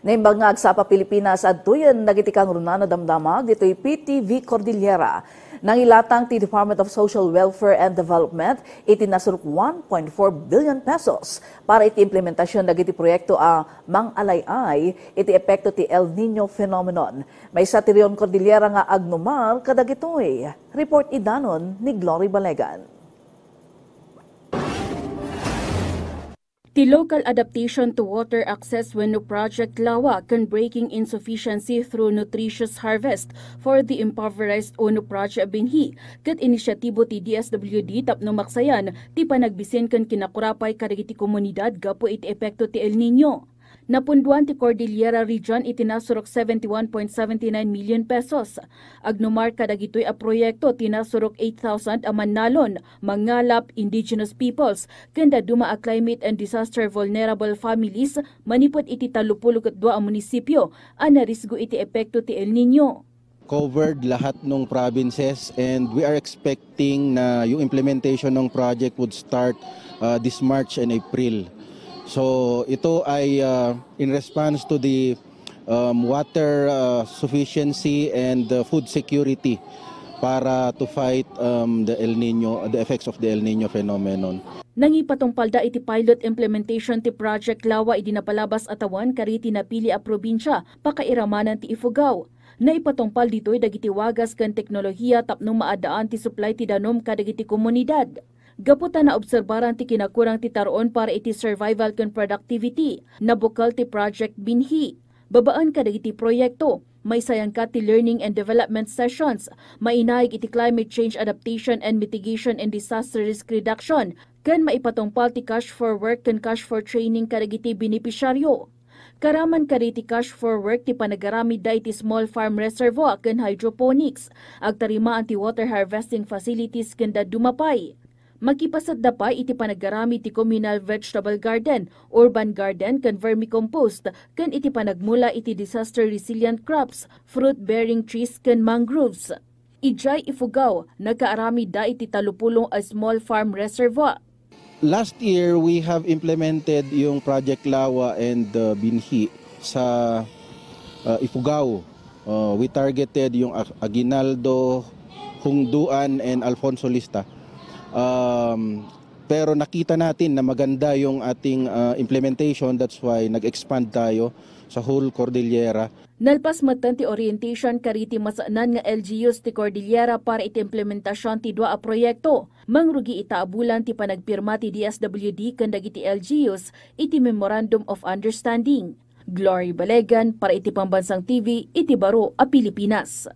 Naimbangag sa Pilipinas at tuyan nagitikang runana damdamag dito'y PTV Cordillera. Nangilatang ti Department of Social Welfare and Development itinasurok 1.4 billion pesos para iti implementasyon dagiti proyekto a mangalayay iti epekto ti El Nino phenomenon. May sa Tirion Cordillera nga agnumal kadagitoy. Report idanon ni Glory Balegan. The Local Adaptation to Water Access Wenu Project Lawa can breaking insufficiency through nutritious harvest for the impoverished UNO Project Binhi. Kat inisyatibo ti DSWD tapno maksayan ti panagbisin kan kinakurapay karigiti komunidad gapo iti epekto ti El Nino. Napunduan ti Cordillera Region itinasurok 71.79 million pesos. Agnomar kadagitoy a proyekto tinasurok 8,000 a Manalon, Mangalap, Indigenous Peoples, kanda duma a climate and disaster vulnerable families manipot iti 32 a munisipyo a narisgo iti epekto ti El Nino. Covered lahat ng provinces and we are expecting na yung implementation ng project would start this March and April. So ito ay in response to the water sufficiency and food security para to fight the effects of the El Nino phenomenon. Nangipatungpalda iti pilot implementation ti Project Lawa idinapalabas atawan kariti napili a probinsya pakairamanan ti Ifugao. Naipatungpal ditoy dagiti wagas ken teknolohiya tapno maadaan ti supply ti danom kadagiti komunidad. Gaputan na obserbaran ti kinakurang ti taroon para iti survival ken productivity. Nabukal ti Project Binhi. Babaan kadagiti proyekto. May sayang ka ti learning and development sessions. Mainaig iti climate change adaptation and mitigation and disaster risk reduction. Ken maipatungpal ti cash for work ken cash for training kadagiti benepisyaryo. Karaman kariti cash for work ti panagarami da iti small farm reservoir ken hydroponics. Agtarima ti water harvesting facilities ken da dumapay. Makipasad da pa iti panagarami ti communal vegetable garden, urban garden ken vermicompost ken iti panagmula iti disaster resilient crops, fruit-bearing trees ken mangroves. Ijay Ifugao, nagkaarami da iti 30 a small farm reservoir. Last year we have implemented yung Project Lawa and Binhi sa Ifugao. We targeted yung Aguinaldo, Hungduan and Alfonso Lista. Pero nakita natin na maganda yung ating implementation, that's why nag-expand tayo sa whole Cordillera. Nalpas matan ti orientation kariti masaanan nga LGUs ti Cordillera para iti implementasyon ti dua a proyekto. Mangrugi itaabulan ti panagpirma ti DSWD ken dagiti LGUs iti Memorandum of Understanding. Glory Balegan para iti Pambansang TV iti Baro a Pilipinas.